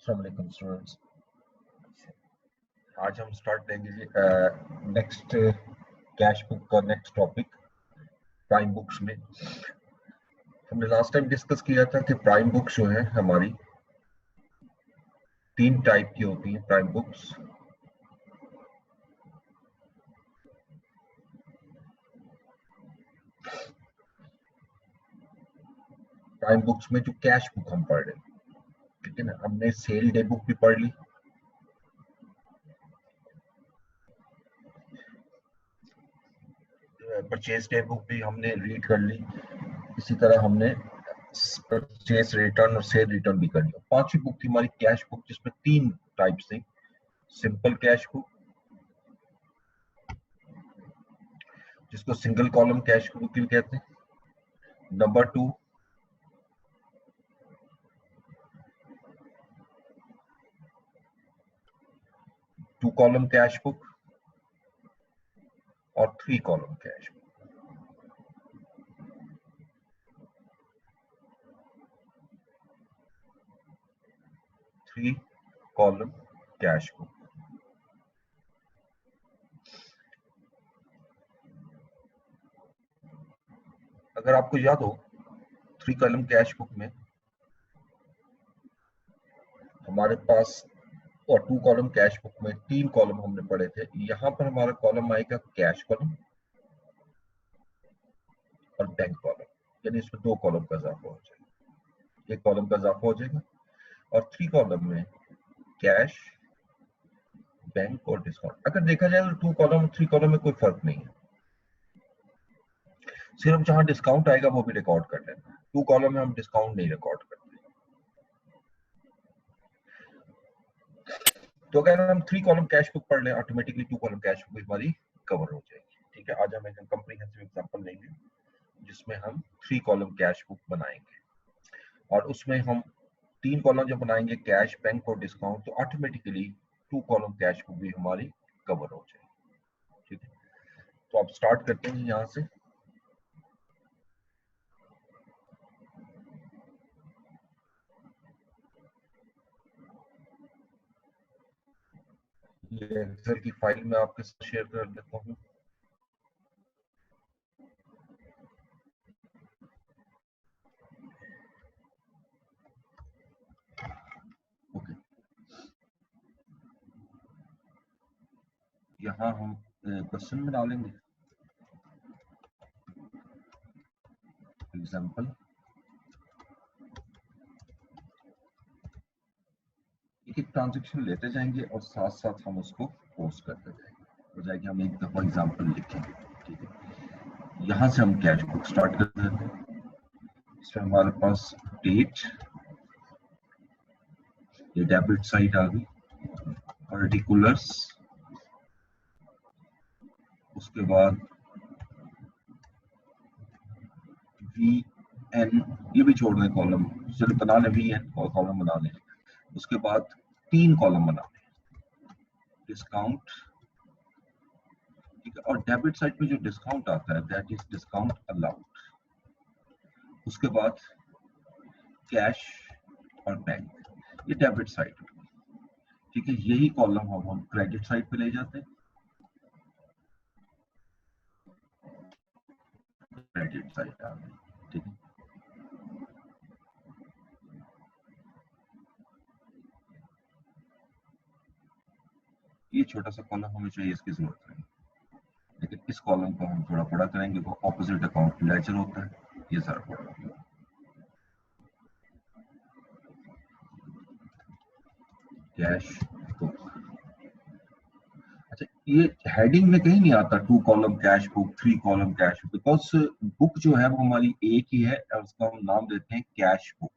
अस्सलाम वालेकुम स्टूडेंट्स। आज हम स्टार्ट करेंगे जी नेक्स्ट कैश बुक का नेक्स्ट टॉपिक प्राइम बुक्स में। हमने लास्ट टाइम डिस्कस किया था कि प्राइम बुक्स जो है हमारी तीन टाइप की होती हैं। प्राइम बुक्स में जो कैश बुक हम पढ़ रहे हैं, ठीक है ना। हमने सेल डे बुक भी पढ़ ली, परचेज डे बुक भी हमने रीड कर ली, इसी तरह हमने परचेज रिटर्न और सेल रिटर्न भी कर लिया। पांचवी बुक थी हमारी कैश बुक, जिसमें तीन टाइप्स थी। सिंपल कैश बुक, जिसको सिंगल कॉलम कैश बुक भी कहते हैं। Number two two column cash book और three column cash book. Three column cash book. अगर आपको याद हो, थ्री कॉलम कैश बुक में हमारे पास, और टू कॉलम कैश बुक में तीन कॉलम हमने पढ़े थे। यहां पर हमारा कॉलम आएगा कैश कॉलम और बैंक कॉलम, यानी इसमें दो कॉलम का इजाफा हो जाएगा, एक कॉलम का इजाफा हो जाएगा। और थ्री कॉलम में कैश, बैंक और डिस्काउंट। अगर देखा जाए तो टू कॉलम थ्री कॉलम में कोई फर्क नहीं है, सिर्फ जहां डिस्काउंट आएगा वो भी रिकॉर्ड कर लेना है। टू कॉलम में हम डिस्काउंट नहीं रिकॉर्ड करते। तो अगर हम थ्री कॉलम कैश बुक पढ़ लें, automatically two column cash book हमारी कवर हो जाएगी। ठीक है, आज हम एक कंप्रीहेंसिव एग्जांपल लेंगे जिसमें हम थ्री कॉलम कैश बुक बनाएंगे, और उसमें हम तीन कॉलम जो बनाएंगे कैश, बैंक और डिस्काउंट, तो automatically two column cash book भी हमारी कवर हो जाएगी। ठीक है, तो आप स्टार्ट करते हैं यहाँ से। ये एक्सेल की फाइल में आपके साथ शेयर कर देता हूँ। ओके, यहाँ हम क्वेश्चन में डालेंगे एग्जाम्पल। एक एक ट्रांजेक्शन लेते जाएंगे और साथ साथ हम उसको पोस्ट करते जाएंगे, हो जाएगी। हम एक दफा एग्जाम्पल लिखेंगे। ठीक है, यहाँ से हम कैश बुक स्टार्ट कर देते हैं। इसमें हमारे पास डेट, ये डेबिट साइड आ गई, पर्टिकुलर्स, उसके बाद वी एन, ये भी छोड़ दें कॉलम, चलो बना लें वी एन और कॉलम बना लें। उसके बाद तीन कॉलम बना लें, डिस्काउंट। ठीक है, और डेबिट साइड पे जो डिस्काउंट आता है दैट इज डिस्काउंट अलाउड। उसके बाद कैश और बैंक, ये डेबिट साइड। ठीक है, यही कॉलम हम क्रेडिट साइड पे ले जाते हैं, क्रेडिट साइड आ गई। ठीक है, ये छोटा सा कॉलम हमें चाहिए, इसकी जरूरत नहीं, लेकिन इस कॉलम को हम थोड़ा बड़ा करेंगे। वो ऑपोजिट अकाउंट लेजर होता है, ये सारा बड़ा। कैश बुक, अच्छा, ये हेडिंग में कहीं नहीं आता two column cash book, three column cash book, because book जो है वो हमारी एक ही है और उसका हम नाम देते हैं कैश बुक।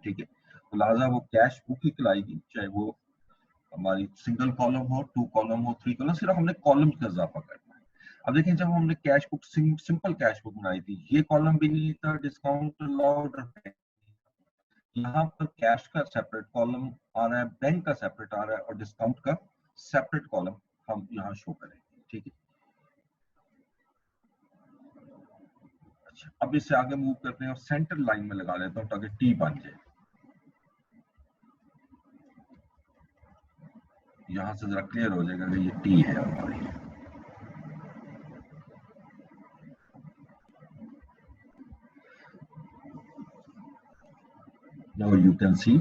ठीक है, तो लिहाजा वो कैश बुक ही कहलाएगी, चाहे वो हमारी सिंगल कॉलम हो, टू कॉलम हो, थ्री कॉलम, सिर्फ हमने कॉलम का इजाफा करना है। अब देखें, जब हमने cash book simple cash book बनाई थी, ये कॉलम भी नहीं था, डिस्काउंट अलाउड, यहाँ पर कैश का सेपरेट कॉलम आ रहा है, बैंक का सेपरेट आ रहा है, और डिस्काउंट का सेपरेट कॉलम हम यहाँ शो करेंगे। ठीक है, अच्छा, अब इससे आगे मूव करते हैं और सेंटर लाइन में लगा लेता हूँ ताकि टी बन जाए। यहां से जरा क्लियर हो जाएगा कि ये टी है हमारी। Now you can see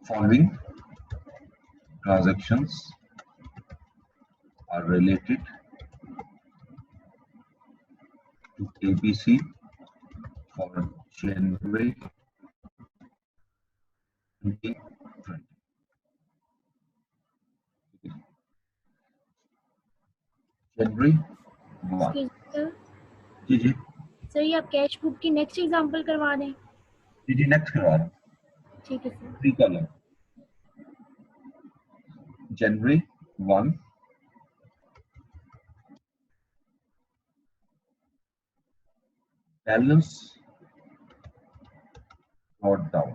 following transactions are related to ABC for January 2020। जनवरी 1। जी जी सर ये आप कैश बुक की नेक्स्ट एग्जांपल करवा दें। जी जी नेक्स्ट करवा रहा हूँ। ठीक है sir. 3 column January 1 balance brought down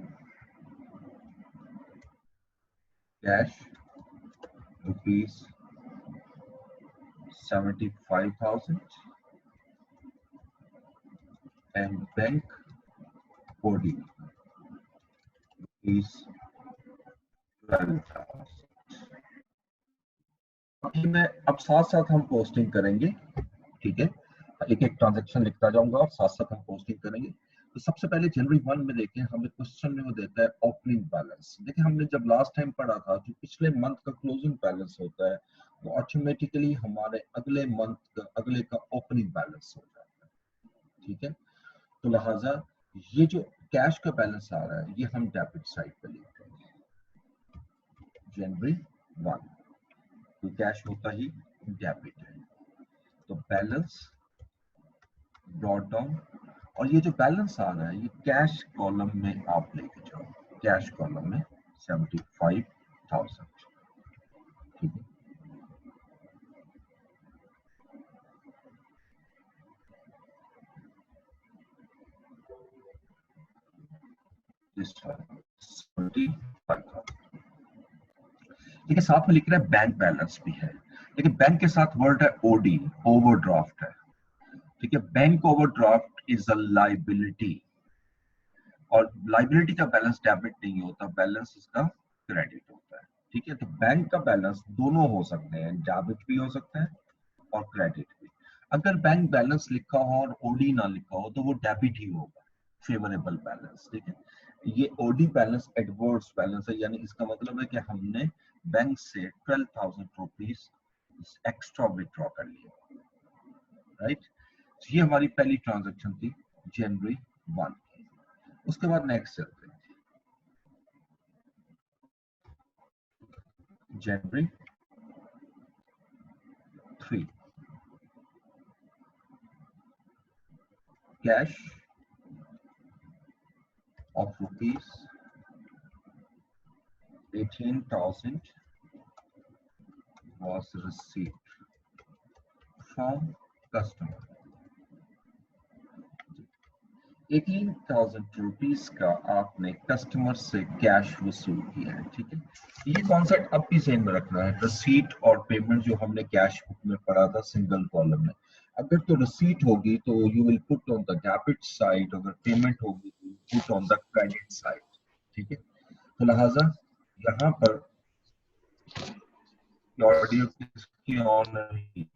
cash rupees 75,000 and bank OD rupees 12,000। में अब साथ साथ हम पोस्टिंग करेंगे, ठीक है, एक एक ट्रांजैक्शन लिखता जाऊंगा और साथ साथ हम पोस्टिंग करेंगे। तो सबसे पहले जनवरी 1 में देखें, हमें क्वेश्चन में वो देता है ओपनिंग बैलेंस। देखिए हमने जब लास्ट टाइम पढ़ा था जो पिछले मंथ का क्लोजिंग बैलेंस होता है वो ऑटोमेटिकली हमारे अगले मंथ का अगले का ओपनिंग बैलेंस हो जाता है, ठीक है। तो लिहाजा ये जो कैश का बैलेंस आ रहा है ये हम डेबिट साइड पे लिख रहे हैं। जनवरी 1 तो कैश होता ही डेबिट है, तो बैलेंस ब्रॉट डाउन। और ये जो बैलेंस आ रहा है ये कैश कॉलम में आप लेके जाओ, कैश कॉलम में 75,000, ठीक है। ठीक है, साथ में लिख रहा है बैंक बैलेंस भी है, लेकिन बैंक के साथ वर्ड है ओडी, ओवरड्राफ्ट है, ठीक है। Bank overdraft is a liability और लाइबिलिटी का बैलेंस डेबिट नहीं होता, बैलेंस इसका क्रेडिट होता है, ठीक है। तो बैंक का बैलेंस दोनों हो सकते हैं, डेबिट भी हो सकता है और क्रेडिट भी। अगर बैंक बैलेंस लिखा हो और ओडी ना लिखा हो तो वो डेबिट ही होगा, फेवरेबल बैलेंस, ठीक है। ये ओडी बैलेंस एडवर्स बैलेंस है, यानी इसका मतलब है कि हमने बैंक से 12,000 रुपीज एक्स्ट्रा विथड्रॉ कर लिया, राइट। ये हमारी पहली ट्रांजैक्शन थी जनवरी 1। उसके बाद नेक्स्ट चलते हैं, जनवरी 3 cash of rupees 18,000 was received from customer। 18,000 rupees का आपने कस्टमर से कैश वसूल किया है, ठीक है। ये कॉन्सेप्ट अब भी सेम में रखना है, रिसीट और पेमेंट जो हमने कैश बुक में पढ़ा था सिंगल कॉलम में। अगर तो रिसीट होगी तो you will put on the debit side, अगर पेमेंट होगी तो put on the credit side, ठीक है। तो लिहाजा यहाँ पर ऑडियो किसकी ऑन रही,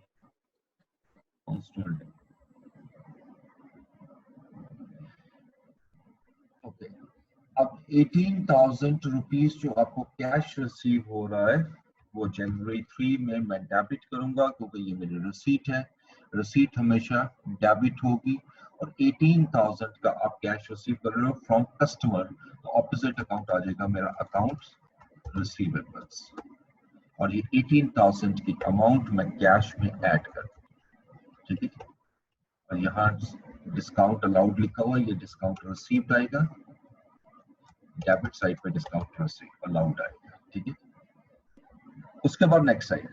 ओके। अब 18,000 रुपीज जो आपको कैश रिसीव हो रहा है वो जनवरी 3 में मैं डेबिट करूंगा क्योंकि ये मेरी रिसीट है, रिसीट हमेशा डेबिट होगी। और 18,000 का आप कैश रिसीव कर रहे हो फ्रॉम कस्टमर, तो ऑपोजिट अकाउंट आ जाएगा मेरा अकाउंट रिसीवेबल्स, और ये 18,000 की अमाउंट मैं कैश में ऐड कर, ठीक है। और यहाँ डिस्काउंट अलाउड लिखा हुआ है, ये डिस्काउंट रिसीव्ड आएगा, डेबिट साइड पे डिस्काउंट रिसीव अलाउड आएगा, ठीक है। उसके बाद नेक्स्ट साइड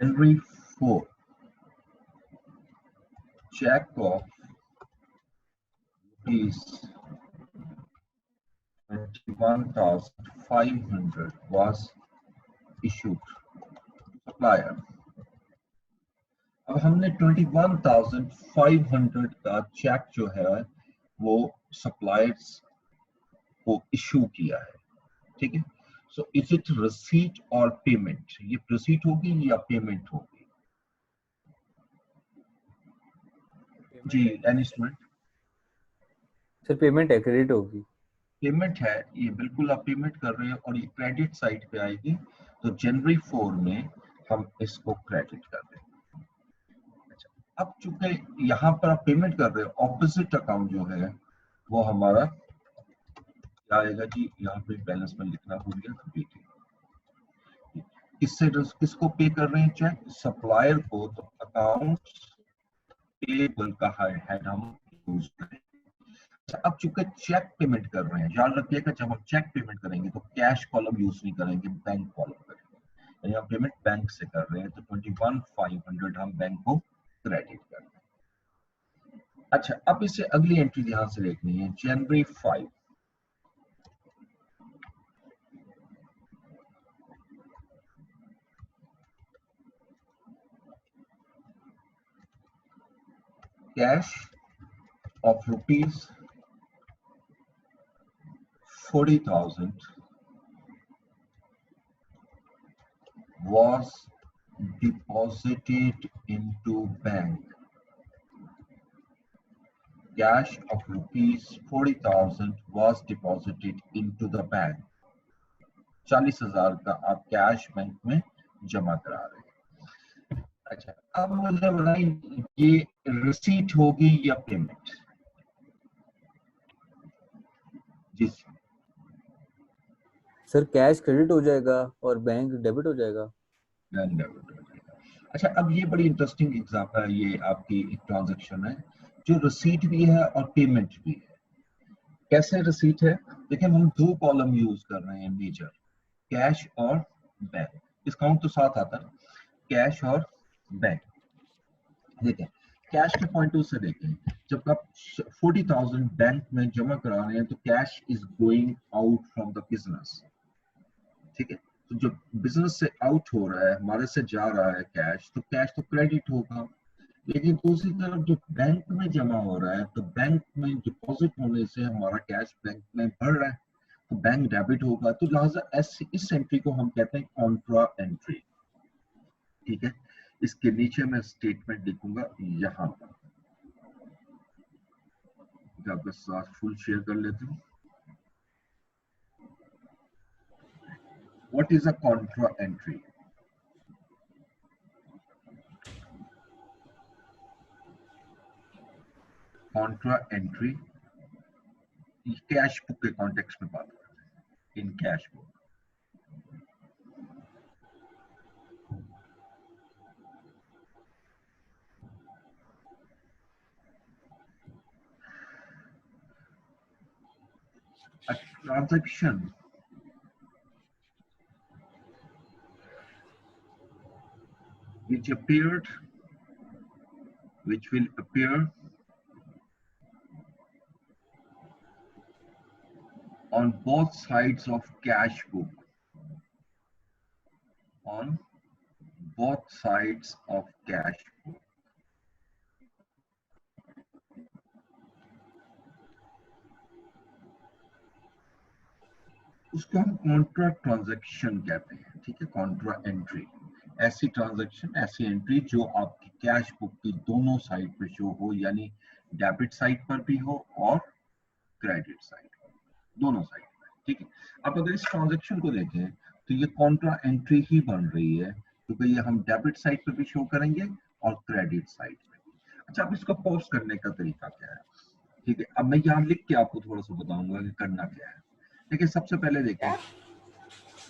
जनवरी 4 check of ₹21,500 was issued supplier। अब हमने 21,500 का चेक जो है वो सप्लायर्स को इशू किया है, ठीक है। सो इज इट रिसीट और पेमेंट? ये रिसीट होगी या पेमेंट होगी? जी एनी स्टूडेंट? सर पेमेंट है, क्रेडिट होगी। पेमेंट है, ये बिल्कुल आप पेमेंट कर रहे हो और ये क्रेडिट साइड पे आएगी, तो जनवरी 4 में हम इसको क्रेडिट कर देंगे। अच्छा, अब चूंकि यहाँ पर आप पेमेंट कर रहे हो, ऑपोजिट अकाउंट जो है वो हमारा क्या आएगा जी? यहाँ पे बैलेंस में लिखना भूल गया, ठीक है। किसको पे कर रहे हैं? चेक सप्लायर को, तो अकाउंट पेबल का हेड हम यूज करें। अब चूंकि चेक पेमेंट कर रहे हैं, याद रखिएगा जब हम चेक पेमेंट करेंगे तो कैश कॉलम यूज नहीं करेंगे, बैंक कॉलम करेंगे। यानी हम पेमेंट बैंक से कर रहे हैं तो 21,500 हम बैंक को क्रेडिट कर रहे हैं। अच्छा, अब इसे अगली एंट्री ध्यान से देखनी है, जनवरी 5। Cash of rupees 40,000 was deposited into bank. Cash of rupees 40,000 was deposited into the bank. 40,000 का आप कैश बैंक में जमा करा रहे हैं। अच्छा, अब मुझे बताइए ये रिसीट होगी या पेमेंट? जी सर कैश क्रेडिट हो जाएगा और बैंक डेबिट हो जाएगा। अच्छा, अब ये बड़ी इंटरेस्टिंग एग्जांपल, ये आपकी एक ट्रांजैक्शन है जो रिसीट भी है और पेमेंट भी है। कैसे रिसीट है? देखिए हम दो कॉलम यूज कर रहे हैं मेजर, कैश और बैंक। डिस्काउंट तो साथ आता है, कैश और बैंक। देखिए कैश के पॉइंट ऑफ से देखें, जब आप 40,000 बैंक में जमा करा रहे हैं तो cash is going out from the business, ठीक है। तो जो बिजनेस से आउट हो रहा है, हमारे से जा रहा है कैश, तो कैश तो क्रेडिट होगा। लेकिन दूसरी तरफ जो बैंक में जमा हो रहा है, तो बैंक में डिपॉजिट होने से हमारा कैश बैंक में बढ़ रहा है, तो बैंक डेबिट होगा। तो लिहाजा इस एंट्री को हम कहते हैं कॉन्ट्रा एंट्री, ठीक है। इसके नीचे मैं स्टेटमेंट लिखूंगा यहाँ पर, आपके साथ फुल शेयर कर लेता हूँ। What is a contra entry? Contra entry cash book के कॉन्टेक्स्ट में बात कर रहे हैं, in cash book. A transaction which will appear on both sides of cash book, on both sides of cash book, उसको हम कॉन्ट्रा ट्रांजैक्शन कहते हैं, ठीक है। कॉन्ट्रा एंट्री ऐसी ट्रांजैक्शन, ऐसी एंट्री जो आपकी कैश बुक की दोनों साइड पे शो हो, यानी डेबिट साइड पर भी हो और क्रेडिट साइड पर, दोनों साइड पर, ठीक है। अब अगर इस ट्रांजैक्शन को देखें तो ये कॉन्ट्रा एंट्री ही बन रही है, क्योंकि ये हम डेबिट साइड पर भी शो करेंगे और क्रेडिट साइड पे भी। अच्छा, अब इसको पोस्ट करने का तरीका क्या है, ठीक है। अब मैं यहाँ लिख के आपको थोड़ा सा बताऊंगा कि करना क्या है। देखिए सबसे पहले देखें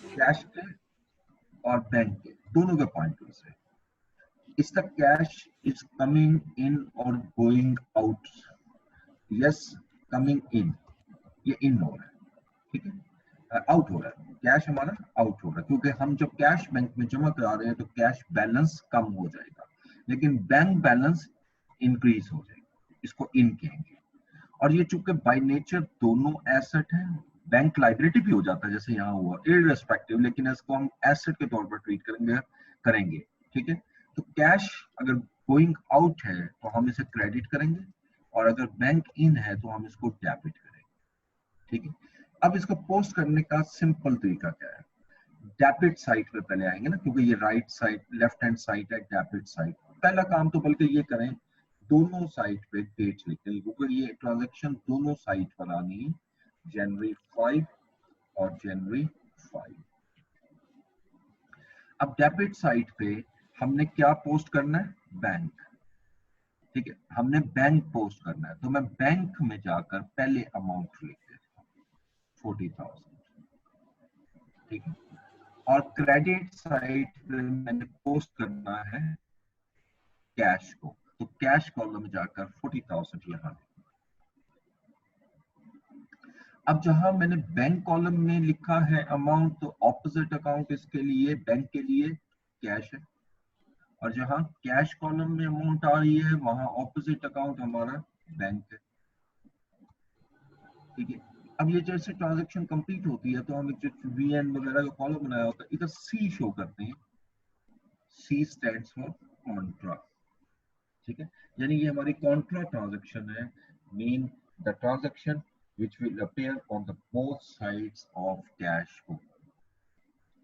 कैश के और बैंक के दोनों के पॉइंट ऑफ से, इसका कैश इज कमिंग इन और going out. Yes, coming in, ये इन हो रहा है, ठीक है। आउट हो रहा है, कैश हमारा आउट हो रहा है, क्योंकि हम जब कैश बैंक में जमा करा रहे हैं तो कैश बैलेंस कम हो जाएगा, लेकिन बैंक बैलेंस इंक्रीज हो जाएगा, इसको इन कहेंगे। और ये चूंकि बाय नेचर दोनों एसेट है, बैंक लाइबिलिटी भी हो जाता है जैसे यहाँ हुआ, इररिस्पेक्टिव, लेकिन इसको हम एसेट के तौर पर ट्रीट करेंगे, ठीक है। तो कैश अगर गोइंग आउट है तो हम इसे क्रेडिट करेंगे, और अगर बैंक इन है तो हम इसको डेबिट करेंगे, ठीक है। अब इसको पोस्ट करने का सिंपल तरीका क्या है, डेबिट साइड पे पहले आएंगे ना, क्योंकि ये right side left hand side है डेबिट साइड। पहला काम तो बल्कि ये करें, दोनों साइड पे डेट लिखें, क्योंकि ये ट्रांजैक्शन दोनों साइड पर आनी है, जनवरी 5 और जनवरी 5। अब डेबिट साइड पे हमने क्या पोस्ट करना है, बैंक, ठीक है, हमने बैंक पोस्ट करना है। तो मैं बैंक में जाकर पहले अमाउंट लिख देता हूँ 40,000, ठीक है। और क्रेडिट साइड पे मैंने पोस्ट करना है कैश को, तो कैश कॉलम में जाकर 40,000 यहाँ। अब जहां मैंने बैंक कॉलम में लिखा है अमाउंट, तो ऑपोजिट अकाउंट इसके लिए बैंक के लिए कैश है, और जहां कैश कॉलम में अमाउंट आ रही है वहां ऑपोजिट अकाउंट हमारा बैंक है, ठीक है। अब ये जैसे ट्रांजैक्शन कंप्लीट होती है तो हम जो वीएन वगैरह का कॉलम बनाया होता है इधर सी शो करते हैं, सी स्टैंड्स फॉर कॉन्ट्रा, ठीक है। यानी ये हमारी कॉन्ट्रा ट्रांजैक्शन है, mean the transaction which will appear on the both sides of cash book।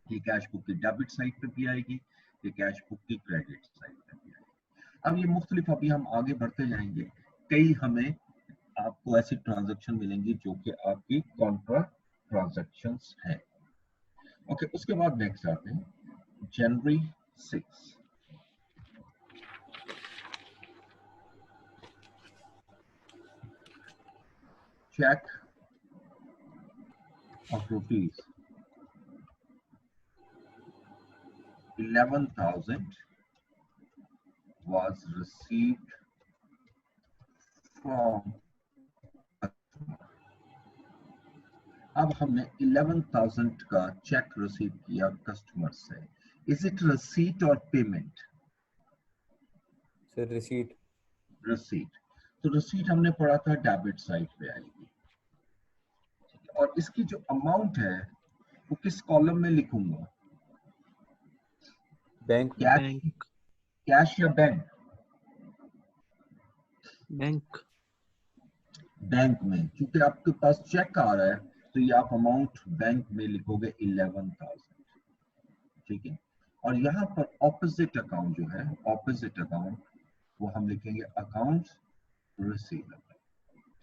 ये कैश बुक की डेबिट साइड पे भी आएगी, ये कैश बुक की क्रेडिट साइड पे भी आएगी। अब ये मुख्तलिफ, अभी हम आगे बढ़ते जाएंगे, कई हमें आपको ऐसी ट्रांजैक्शन मिलेंगी जो कि आपकी कॉन्ट्रा ट्रांजैक्शंस है। ओके, उसके बाद नेक्स्ट आते हैं जनवरी 6। check of rupees 11,000 was received from customer। अब हमने 11,000 का चेक रिसीव किया कस्टमर से, इज इट रिसीट और पेमेंट? Sir receipt. रिसीट। तो रिसीट हमने पढ़ा था डेबिट साइड पे आएगी, और इसकी जो अमाउंट है वो किस कॉलम में लिखूंगा, बैंक में। कैश, कैश या बैंक? बैंक। बैंक में, क्योंकि आपके पास चेक आ रहा है तो ये आप अमाउंट बैंक में लिखोगे 11,000, ठीक है। और यहाँ पर ऑपोजिट अकाउंट जो है, ऑपोजिट अकाउंट वो हम लिखेंगे अकाउंट रिसीवेबल,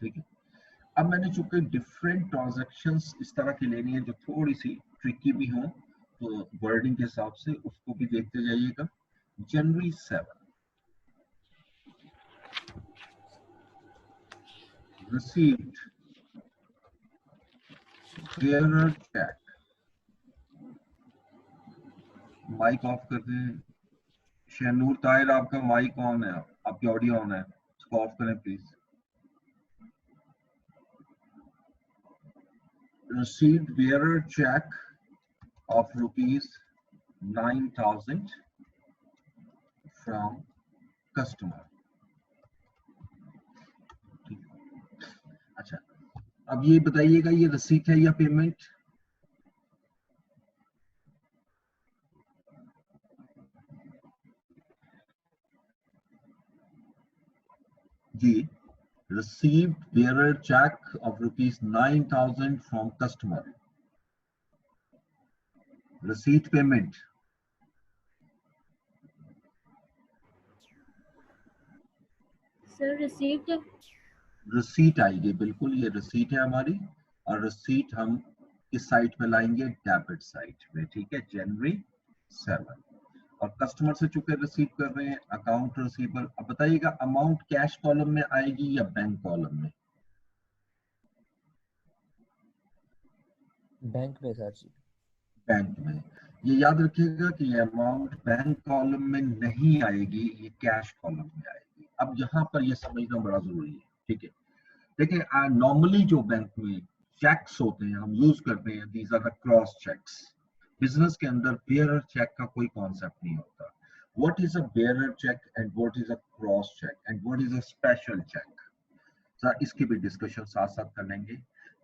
ठीक है। अब मैंने चूंकि डिफरेंट ट्रांजैक्शंस इस तरह की लेनी है जो थोड़ी सी ट्रिकी भी हो, तो वर्डिंग के हिसाब से उसको भी देखते जाइएगा। जनवरी 7 received bearer check, mic off कर दें। शहनूर ताहिर आपका माइक ऑन है, आपकी ऑडियो ऑन है, इसको ऑफ करें please. received bearer check of rupees 9,000 from customer। अच्छा, अब ये बताइएगा ये रसीद है या payment? Ji, received bearer check of rupees 9,000 from customer, receipt payment। Sir received. Receipt आएगी, बिल्कुल ये रिसीट है हमारी, और रिसीट हम इस साइड पे लाएंगे डेबिट साइड पे, ठीक है, जनवरी 7। और कस्टमर से चुके रिसीव कर रहे हैं अकाउंट रिसीवेबल। अब बताइएगा अमाउंट कैश कॉलम में आएगी या बैंक कॉलम में? बैंक में सर जी। बैंक में। ये याद रखिएगा कि ये अमाउंट बैंक कॉलम में नहीं आएगी, ये कैश कॉलम में आएगी। अब यहाँ पर ये समझना बड़ा जरूरी है, ठीक है। देखिए नॉर्मली जो बैंक में चेक्स होते हैं हम यूज करते हैं, these are the cross checks. Business के अंदर बेयरर चेक का कोई कॉन्सेप्ट नहीं होता। What is a bearer check and what is a cross check and what is a special check, sir इसकी भी डिस्कशन साथ साथ कर लेंगे।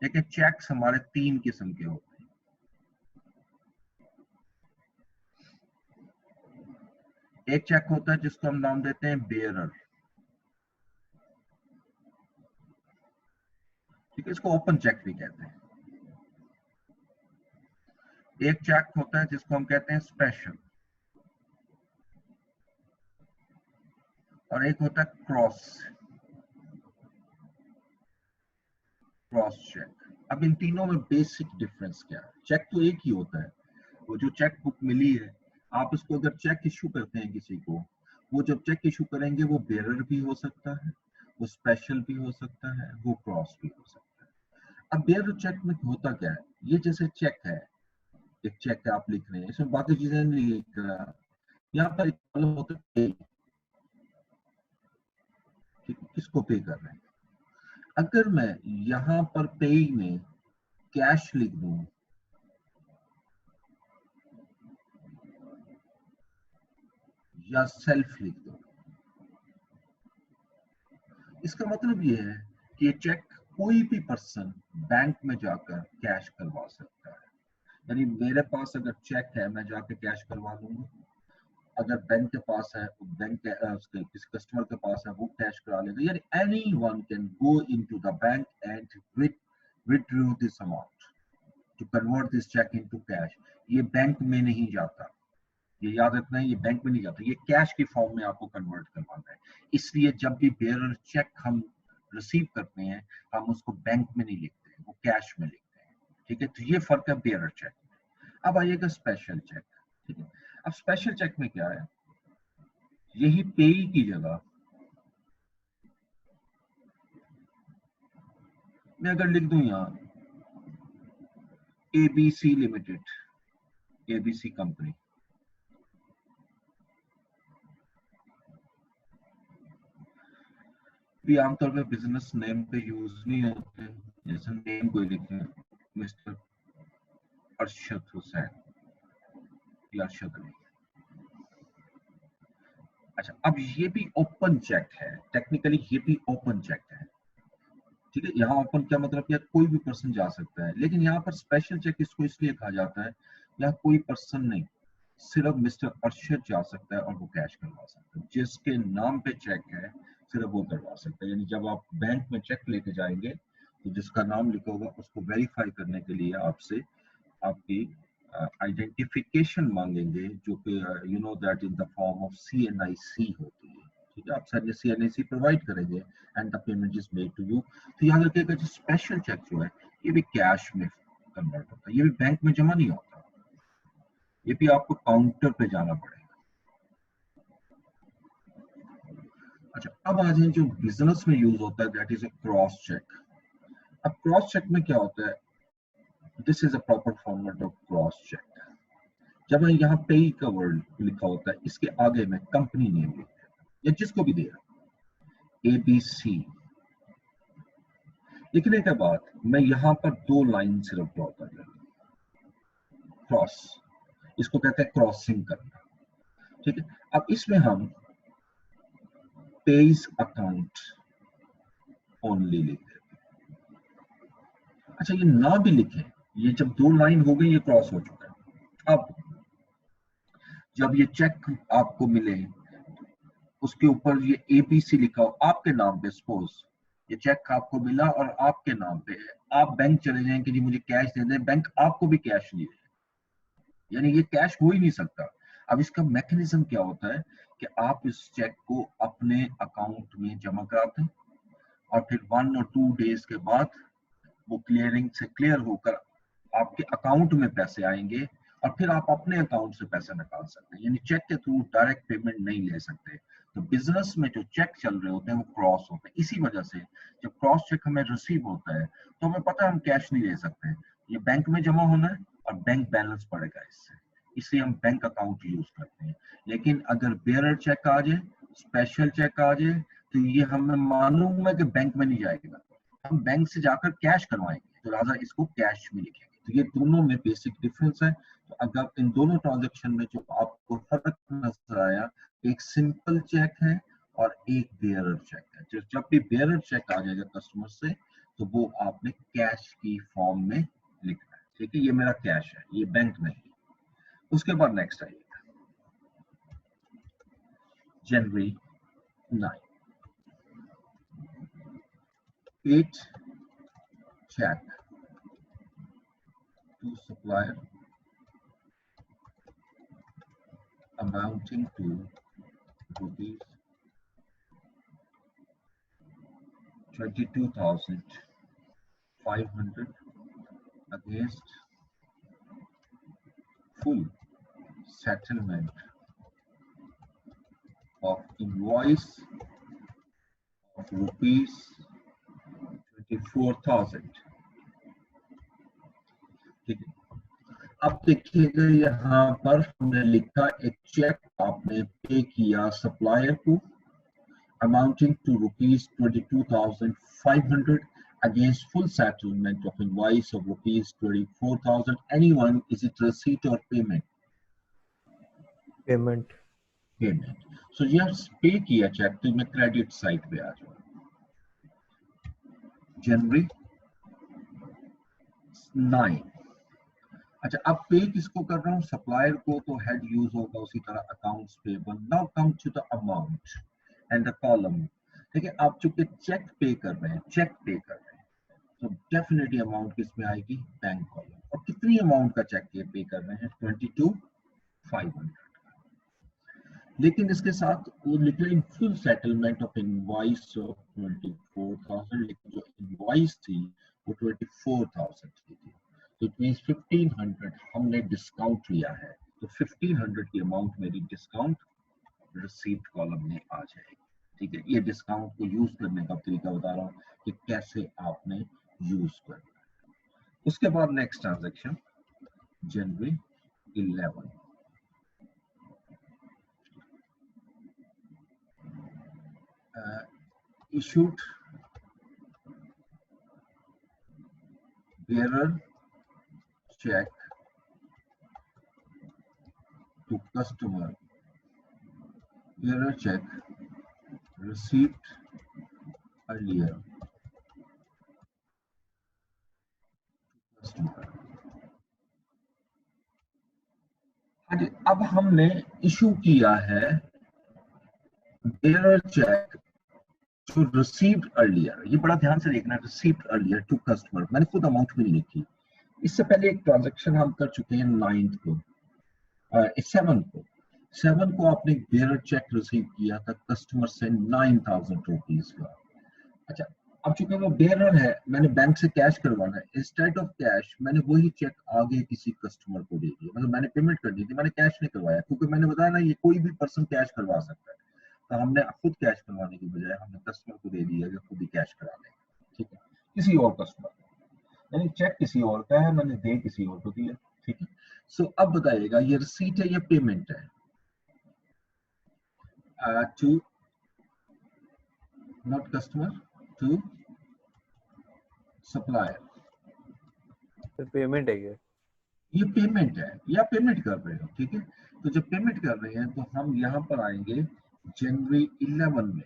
देखिए चेक्स हमारे 3 किस्म के होते हैं। एक चेक होता है जिसको हम नाम देते हैं बेयरर, ठीक है, इसको ओपन चेक भी कहते हैं। एक चेक होता है जिसको हम कहते हैं स्पेशल, और एक होता है क्रॉस चेक। अब इन तीनों में बेसिक डिफरेंस क्या है? चेक तो एक ही होता है, वो जो चेक बुक मिली है, आप उसको अगर चेक इशू करते हैं किसी को, वो जब चेक इशू करेंगे वो बेरर भी हो सकता है, वो स्पेशल भी हो सकता है, वो क्रॉस भी हो सकता है। अब बेरर चेक में होता क्या है, ये जैसे चेक है, एक चेक है आप लिख रहे हैं, इसमें बाकी चीजें नहीं लिख रहा, यहाँ पर एक कॉलम होता है पे, किसको पे कर रहे हैं। अगर मैं यहाँ पर पे में कैश लिख दूं, या सेल्फ लिख दूं, इसका मतलब ये है कि ये चेक कोई भी पर्सन बैंक में जाकर कैश करवा सकता है। यानी मेरे पास अगर चेक है, मैं जाके कैश करवा लूंगा, अगर बैंक के पास है, बैंक उसके किसी कस्टमर के पास है, वो कैश करा लेगा। यानी anyone can go into the bank and withdraw this amount to convert this check into cash. ये बैंक में नहीं जाता, ये याद रखना है, ये बैंक में नहीं जाता, ये कैश की फॉर्म में आपको कन्वर्ट करवाना है। इसलिए जब भी बेयरर चेक हम रिसीव करते हैं, हम उसको बैंक में नहीं लिखते हैं, वो कैश में लिखते हैं। ठीक है, तो ये फर्क है बेयरर चेक। अब आइएगा स्पेशल चेक। ठीक है, अब स्पेशल चेक में क्या है, यही पेई की जगह मैं अगर लिख दूं यहाँ एबीसी लिमिटेड, एबीसी कंपनी, भी आमतौर पे बिजनेस नेम पे यूज नहीं होते, जैसे नेम कोई लिखे मिस्टर अरशद हुसैन या अरशद अली। अच्छा, अब ये भी ओपन चेक है, टेक्निकली ये भी ओपन चेक है। ठीक है, यहाँ ओपन क्या मतलब कि कोई भी पर्सन जा सकता है, लेकिन यहाँ पर स्पेशल चेक इसको इसलिए कहा जाता है, यहाँ कोई पर्सन नहीं, सिर्फ मिस्टर अरशद जा सकता है और वो कैश करवा सकता है। जिसके नाम पे चेक है सिर्फ वो करवा सकता है। यानी जब आप बैंक में चेक लेके जाएंगे तो जिसका नाम लिखा होगा उसको वेरीफाई करने के लिए आपसे आपकी आइडेंटिफिकेशन मांगेंगे, जो कि you know that in the form of CNIC होती है। ठीक है, आप सर CNIC प्रोवाइड करेंगे and the payment is made to you. तो याद रखिएगा जो स्पेशल चेक जो है ये भी कैश में कन्वर्ट होता है, ये भी बैंक में जमा नहीं होता, ये भी आपको काउंटर पे जाना पड़ेगा। अच्छा, अब आ जाए जो बिजनेस में यूज होता है, that is a cross check. अब क्रॉस चेक में क्या होता है, this is a proper format of cross check. जब यहाँ पे का वर्ड लिखा होता है, इसके आगे में कंपनी नेम लिखते हैं या जिसको भी दे रहा ABC। लिखने के बाद मैं यहाँ पर 2 लाइन सिर्फ ड्रॉ कर लूंगा, क्रॉस, इसको कहते हैं क्रॉसिंग करना। ठीक है, अब इसमें हम पेज अकाउंट ओनली लिख देते हैं। अच्छा, ये ना भी लिखे, ये जब 2 लाइन हो गई ये क्रॉस हो चुका है। अब जब ये चेक आपको मिले, उसके ऊपर ये ABC लिखा हो आपके नाम पे, सपोज ये चेक आपको मिला और आपके नाम पे है, आप बैंक चले जाएं कि जी मुझे कैश दे दें, बैंक आपको भी कैश नहीं दे, यानी ये कैश हो ही नहीं सकता। अब इसका मैकेनिज्म क्या होता है कि आप इस चेक को अपने अकाउंट में जमा कराते हैं और फिर 1 और 2 डेज के बाद वो क्लियरिंग से क्लियर होकर आपके अकाउंट में पैसे आएंगे और फिर आप अपने अकाउंट से पैसा निकाल सकते हैं। यानी चेक के थ्रू डायरेक्ट पेमेंट नहीं ले सकते। तो बिजनेस में जो चेक चल रहे होते हैं वो क्रॉस होते हैं। इसी वजह से जब क्रॉस चेक हमें रिसीव होता है तो हमें पता है हम कैश नहीं ले सकते, ये बैंक में जमा होना है और बैंक बैलेंस पड़ेगा इससे, इसलिए हम बैंक अकाउंट यूज करते हैं। लेकिन अगर बेयरर चेक आ जाए, स्पेशल चेक आ जाए, तो ये हमें मालूम है कि बैंक में नहीं जाएगा, हम बैंक से जाकर कैश करवाएंगे, तो लिहाजा इसको कैश में लिखेंगे। तो ये दोनों में बेसिक डिफरेंस है। तो अगर इन दोनों ट्रांजेक्शन में जो आपको फर्क नजर आया, एक सिंपल चेक है और एक बेयरर चेक है। जब भी बेयरर चेक आ जाएगा कस्टमर से तो वो आपने कैश की फॉर्म में लिखना है। ठीक है, ये मेरा कैश है, ये बैंक नहीं। उसके बाद नेक्स्ट आइएगा जनवरी 9, 8 check to supplier amounting to rupees 22,500 against full settlement of invoice of rupees 24,000. ठीक है, अब देखिएगा यहाँ पर हमने लिखा एक चेक आपने पे किया सप्लायर को amounting to rupees 22,500 against full settlement of invoice of rupees 24,000. Anyone, is it receipt or payment? Payment Payment. So you have पे किया चेक, तो मैं क्रेडिट साइड पे आ जाऊँ. जनवरी 9. अच्छा, अब पे किसको कर रहा हूँ? सप्लायर को, तो हेड यूज होगा उसी तरह accounts payable. Now come to the amount and the column. ठीक है, आप चूंकि चेक पे कर रहे हैं, तो डेफिनेटली अमाउंट किस में आएगी? Bank column. और कितनी अमाउंट का चेक पे कर रहे हैं? 22,500. लेकिन इसके साथ वो लिख रहे हैं full settlement of invoice of 24,000, लेकिन जो इनवॉइस थी वो 24,000 की थी. तो इट मींस 1,500 हमने डिस्काउंट लिया है, तो 1,500 की अमाउंट मेरी डिस्काउंट रिसीप्ट कॉलम में आ जाएगी. ठीक है, ये डिस्काउंट को यूज करने का तरीका बता रहा हूँ कि कैसे आपने यूज करना है. उसके बाद next transaction January 11. Issued bearer check to customer. Bearer check received earlier to customer. अब हमने इशू किया है bearer check to received earlier. ये बड़ा ध्यान से देखना, received earlier to customer. मैंने खुद अमाउंट भी नहीं लिखी. इससे पहले एक ट्रांजैक्शन हम कर चुके हैं 9th को, 7 को आपने बेयर चेक रिसीव किया था कस्टमर से 9,000 रुपीज का. अच्छा, अब चूंकि वो बेयरर है, मैंने बैंक से कैश करवाना है, इंस्टेड ऑफ कैश मैंने वही चेक आगे किसी कस्टमर को दे दिया. मतलब मैंने पेमेंट कर दी थी, मैंने कैश नहीं करवाया, क्योंकि मैंने बताया ना ये कोई भी पर्सन कैश करवा सकता है. तो हमने खुद कैश करवाने की बजाय हमने कस्टमर को दे दिया कि खुद ही कैश करा लें. ठीक है, किसी और कस्टमर, यानी चेक किसी और का है, मैंने दे किसी और को दिया. ठीक है, सो अब बताइएगा ये रिसीट है या पेमेंट है? To not customer, to supplier. तो पेमेंट है क्या? ये पेमेंट है या पेमेंट कर रहे हो. ठीक है, तो जब पेमेंट कर रहे हैं तो हम यहाँ पर आएंगे जनवरी 11 में,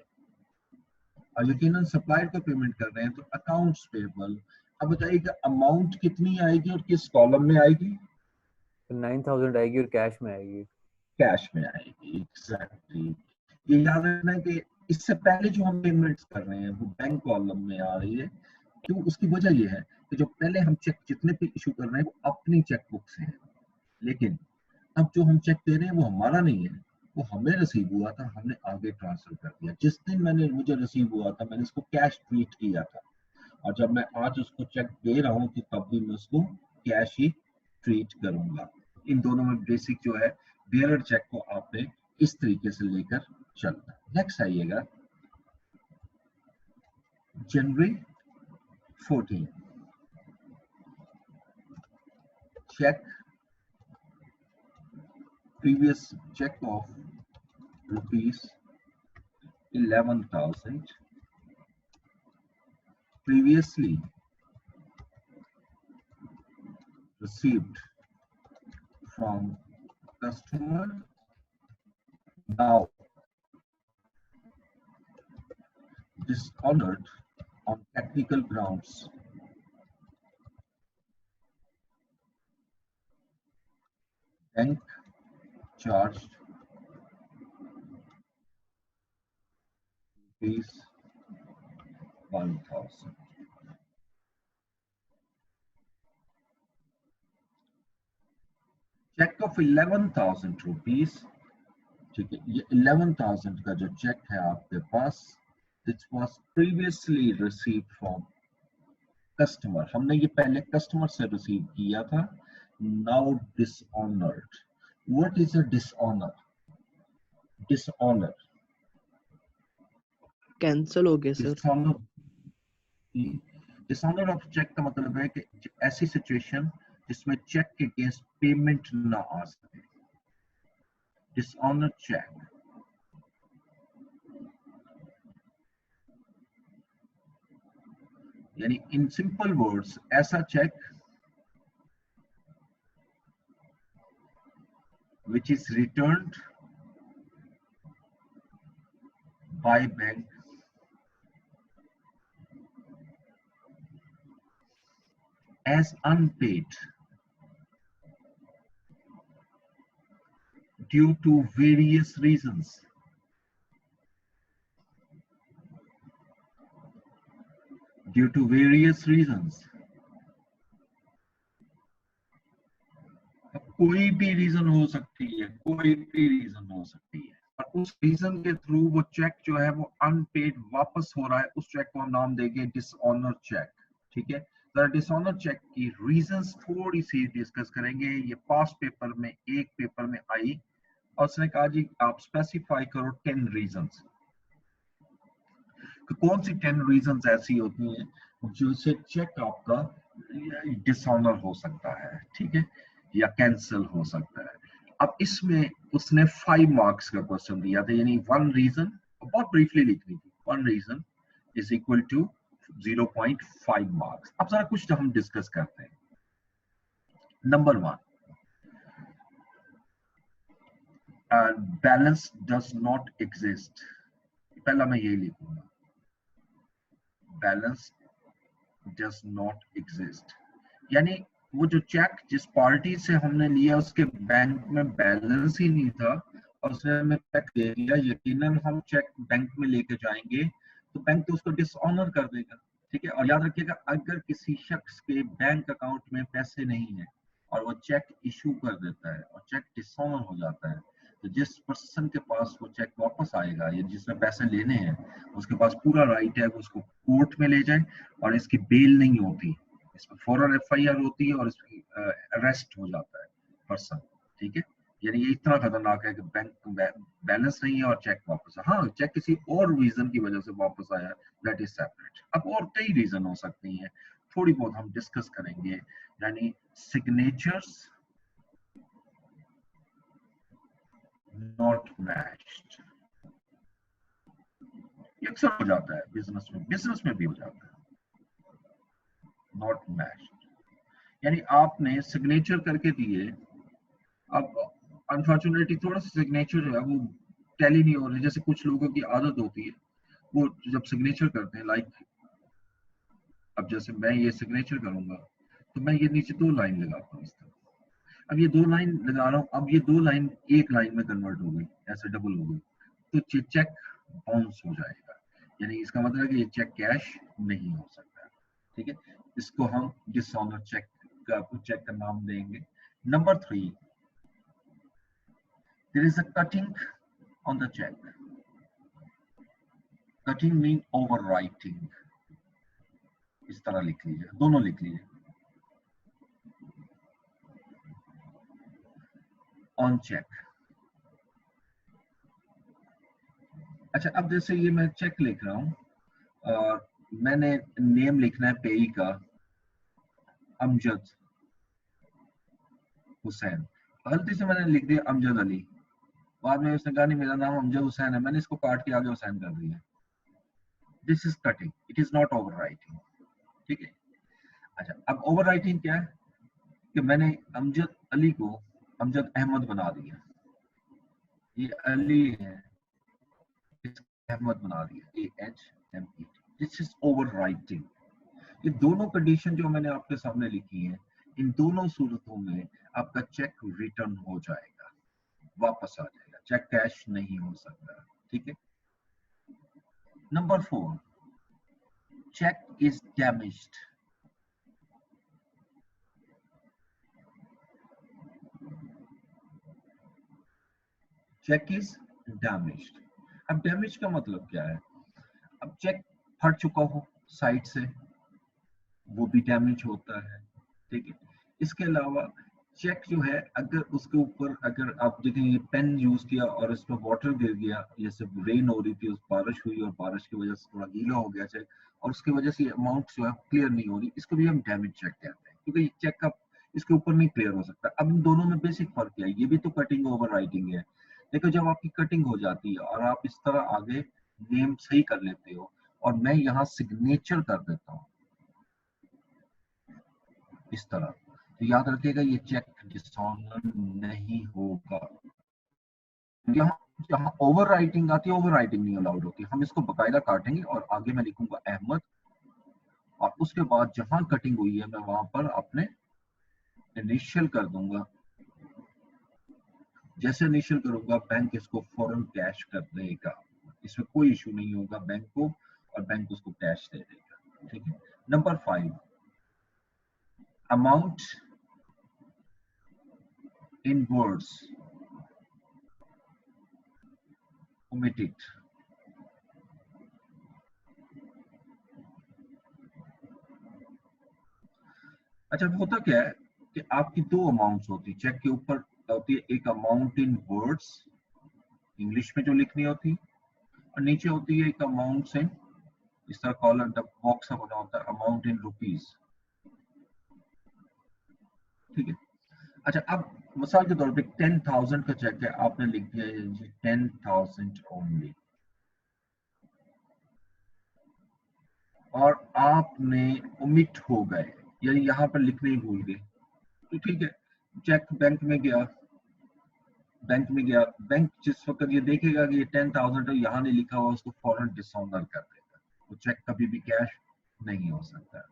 और यकीनन सप्लायर को पेमेंट कर रहे हैं तो अकाउंट्स पेबल. अब बताइएगा अमाउंट कितनी आएगी और किस कॉलम में आएगी? तो 9,000 आएगी और कैश में आएगी. कैश में आएगी. एग्जैक्टली. ये याद रखना कि इससे पहले जो हम पेमेंट्स कर रहे हैं वो बैंक कॉलम में आ रही है. क्यों? उसकी वजह ये है कि जो पहले हम चेक जितने भी इशू कर रहे हैं वो अपनी चेकबुक से है, लेकिन अब जो हम चेक दे रहे हैं वो हमारा नहीं है, वो हमें रिसीव हुआ था, हमने आगे ट्रांसफर कर दिया. जिस दिन मुझे रिसीव हुआ था मैंने इसको कैश ट्रीट किया था, और जब मैं आज उसको चेक दे रहा हूँ तो तब भी मैं उसको कैश ही ट्रीट करूंगा. इन दोनों में बेसिक जो है बेयरर चेक को आपने इस तरीके से लेकर चलना. नेक्स्ट आइएगा जनवरी 14. check previous check of rupees 11,000 previously received from customer, now dishonored on technical grounds. Bank charged rupees 1,000. Cheque of 11,000 rupees, ठीक है, ये 11,000 का जो चेक है आपके पास, this was previously received from customer, हमने ये पहले कस्टमर से रिसीव किया था, now dishonoured. What is a dishonour? Dishonour, cancel हो गया sir. Dishonour, dishonour of cheque का मतलब है कि ऐसी सिचुएशन जिसमें चेक के अगेंस्ट पेमेंट ना आ सके, डिसऑनर चेक। यानी इन सिंपल वर्ड्स, ऐसा check which is returned by bank as unpaid due to various reasons. Due to various reasons. कोई भी रीजन हो सकती है, कोई भी रीजन हो सकती है, और उस रीजन के थ्रू वो चेक जो है वो अनपेड वापस हो रहा है, उस चेक को हम नाम देंगे डिसऑनर चेक। ठीक है, तो डिसऑनर चेक की रीजंस थोड़ी सी डिस्कस करेंगे। ये पास्ट पेपर में एक पेपर में आई और उसने कहा जी आप स्पेसिफाई करो 10 रीजंस, तो कौन सी 10 रीजंस ऐसी होती हैं जिससे चेक आपका डिसऑनर हो सकता है, ठीक है, या कैंसिल हो सकता है। अब इसमें उसने 5 मार्क्स का क्वेश्चन दिया था, यानी 1 रीजन, बहुत ब्रीफली लिखनी थी, 1 reason is equal to 0.5 marks. अब जरा कुछ हम डिस्कस करते हैं। Number 1, balance does not exist. पहला मैं यही लिखूंगा, बैलेंस डज नॉट एग्जिस्ट, यानी वो जो चेक जिस पार्टी से हमने लिया उसके बैंक में बैलेंस ही नहीं था और उसने हमें चेक दे दिया, यकीनन हम चेक बैंक में लेके जाएंगे तो बैंक तो उसको डिसऑनर कर देगा। ठीक है, और याद रखिएगा अगर किसी शख्स के बैंक अकाउंट में पैसे नहीं है और वो चेक इशू कर देता है और चेक डिसऑनर हो जाता है, तो जिस पर्सन के पास वो चेक वापस आएगा या जिसने पैसे लेने हैं उसके पास पूरा राइट है वो उसको कोर्ट में ले जाए, और इसकी बेल नहीं होती, इसमें फौरन एफआईआर होती है और इसकी अरेस्ट हो जाता है पर्सन। ठीक है, यानी ये इतना खतरनाक है कि बैंक बैलेंस नहीं है और चेक वापस, हाँ चेक किसी और रीजन की वजह से वापस आया, दैट इज सेपरेट। अब और कई रीजन हो सकती हैं, थोड़ी बहुत हम डिस्कस करेंगे, यानी सिग्नेचर्स नॉट मैच्ड, ये अक्सर हो जाता है बिजनेस में भी हो जाता है, नॉट मैच्ड, यानी आपने सिग्नेचर करके दिए, अब अनफॉर्चुनेटली थोड़ा सा सिग्नेचर जो है वो टैली नहीं हो रही, जैसे कुछ लोगों की आदत होती है वो जब सिग्नेचर करते हैं, लाइक अब जैसे मैं ये सिग्नेचर करूंगा तो मैं ये नीचे 2 लाइन लगाता हूँ इस तरह, अब ये 2 लाइन लगा रहा हूँ, अब ये 2 लाइन एक लाइन में कन्वर्ट हो गई, ऐसे डबल हो गई, तो चेक बाउंस हो जाएगा, यानी इसका मतलब है कि ये चेक कैश नहीं हो सकता। ठीक है, इसको हम डिसऑनर चेक का नाम देंगे। Number 3, there is a cutting on the check, cutting mean overwriting, इस तरह लिख लीजिए, दोनों लिख लीजिए, ऑन चेक। अच्छा, अब जैसे ये मैं चेक लिख रहा हूं और मैंने नेम लिखना है पेई का अमजद हुसैन, गलती से मैंने लिख दिया अमजद अली, बाद में उसने कहा नहीं मेरा नाम अमजद हुसैन है, मैंने इसको काट के आगे हुसैन कर दिया, this is cutting, it is not overwriting. ठीक है, अच्छा अब ओवरराइटिंग क्या है कि मैंने अमजद अली को अमजद अहमद बना दिया, ये अली है अहमद बना दिया, AHMED, दिस इज ओवरराइटिंग। ये दोनों कंडीशन जो मैंने आपके सामने लिखी है, इन दोनों सूरतों में आपका चेक रिटर्न हो जाएगा, वापस आ जाएगा, चेक कैश नहीं हो सकता। ठीक है, number 4, check is damaged, check is damaged. अब डैमेज का मतलब क्या है? अब चेक फट चुका हो साइड से, वो भी डैमेज होता है, ठीक है। इसके अलावा चेक जो है, अगर उसके ऊपर अगर आप देखें ये पेन यूज किया और इस पर वाटर गिर गया, जैसे रेन हो रही थी, उस बारिश हुई और बारिश की वजह से थोड़ा गीला हो गया चेक, और उसकी वजह से अमाउंट जो है क्लियर नहीं हो रही, इसको भी हम डैमेज चेक कहते हैं, क्योंकि चेक का इसके ऊपर नहीं क्लियर हो सकता। अब इन दोनों में बेसिक फर्क क्या है? ये भी तो कटिंग ओवर राइटिंग है। देखो, जब आपकी कटिंग हो जाती है और आप इस तरह आगे नेम सही कर लेते हो और मैं यहाँ सिग्नेचर कर देता हूँ इस तरह, तो याद रखिएगा ये चेक डिसऑनर नहीं होगा। यहाँ जहाँ ओवर राइटिंग आती है, ओवर राइटिंग नहीं अलाउड होती, हम इसको बकायदा काटेंगे और आगे मैं लिखूंगा अहमद, और उसके बाद जहां कटिंग हुई है मैं वहां पर अपने इनिशियल कर दूंगा। जैसे इनिशियल करूंगा बैंक इसको फौरन कैश कर देगा, इसमें कोई इशू नहीं होगा बैंक को, और बैंक उसको कैश दे देगा, ठीक है। Number 5, amount in words omitted। अच्छा, होता क्या है कि आपकी दो अमाउंट्स होती है चेक के ऊपर, होती है एक अमाउंट इन वर्ड्स, इंग्लिश में जो लिखनी होती, और नीचे होती है एक अमाउंट इन, इस तरह कॉलम बॉक्स सा बना होता है, अमाउंट इन रुपीज, ठीक है। अच्छा, अब मिसाल के तौर पे 10,000 का चेक है, आपने लिख दिया है 10,000 ओनली, और आपने ओमिट हो गए, यानी यहाँ पर लिखने ही भूल गए, तो ठीक है, चेक बैंक में गया, बैंक जिस वक्त ये देखेगा कि ये 10,000 है, यहाँ नहीं लिखा हुआ, उसको फौरन डिसऑनर कर देगा, तो चेक कभी भी कैश नहीं हो सकता।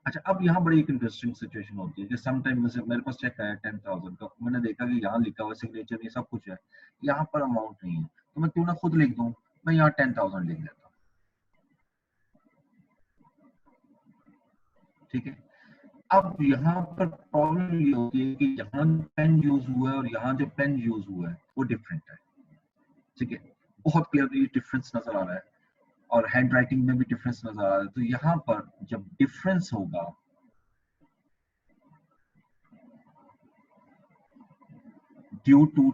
अच्छा, अब यहाँ बड़ी एक इंटरेस्टिंग सिचुएशन होती है कि सम टाइम मेरे पास चेक आया 10,000 का, मैंने देखा कि यहाँ लिखा हुआ सिग्नेचर ये सब कुछ है, यहाँ पर अमाउंट नहीं है, तो मैं क्यों ना खुद लिख दूं, मैं यहाँ 10,000 लिख देता हूँ, ठीक है। अब यहाँ पर प्रॉब्लम ये होती है कि यहाँ पेन यूज हुआ है और यहाँ जो पेन यूज हुआ है वो डिफरेंट है, ठीक है, बहुत क्लियरली डिफरेंस नजर आ रहा है, और हैंड राइटिंग में भी डिफरेंस नजर आ रहा है। तो यहाँ पर जब डिफरेंस होगा, due to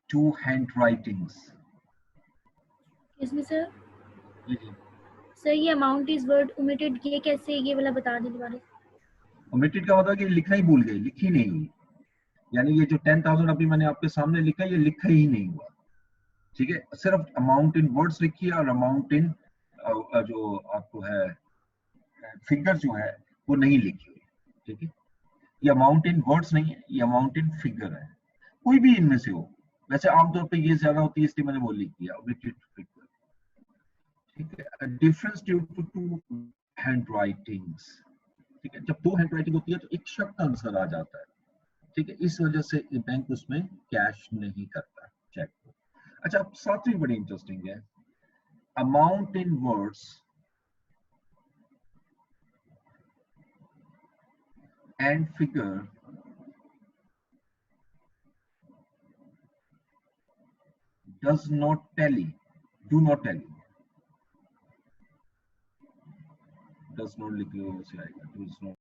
two hand writings, इसमें सर, जी जी, सर ये अमाउंट इज वर्ड ओमिटेड, ये कैसे, ये वाला बता दें दोबारा। ओमिटेड का मतलब कि लिखना ही भूल गए, लिखी नहीं हुई, यानी ये जो 10,000 अभी मैंने आपके सामने लिखा, ये लिखा ही नहीं हुआ, ठीक है। सिर्फ अमाउंट इन वर्ड्स लिखी है, और अमाउंट इन जो आपको है फिगर जो है वो नहीं लिखी हुई, ठीक है। ये अमाउंट इन वर्ड्स नहीं है, ये अमाउंट इन फिगर है, कोई भी इनमें से हो, वैसे आमतौर पे ये ज्यादा होती है इसलिए मैंने वो लिख दिया ओमिटेड फिगर, ठीक है। Difference due to two hand writings, ठीक है, जब दो हैंड राइटिंग होती है तो एक शब्द आंसर आ जाता है, ठीक है, इस वजह से बैंक उसमें कैश नहीं करता चेक को। अच्छा, अब सातवीं बड़ी इंटरेस्टिंग है, amount in words and figure does not tally, do not tally, does not लिखे हो वैसे आएगा, does not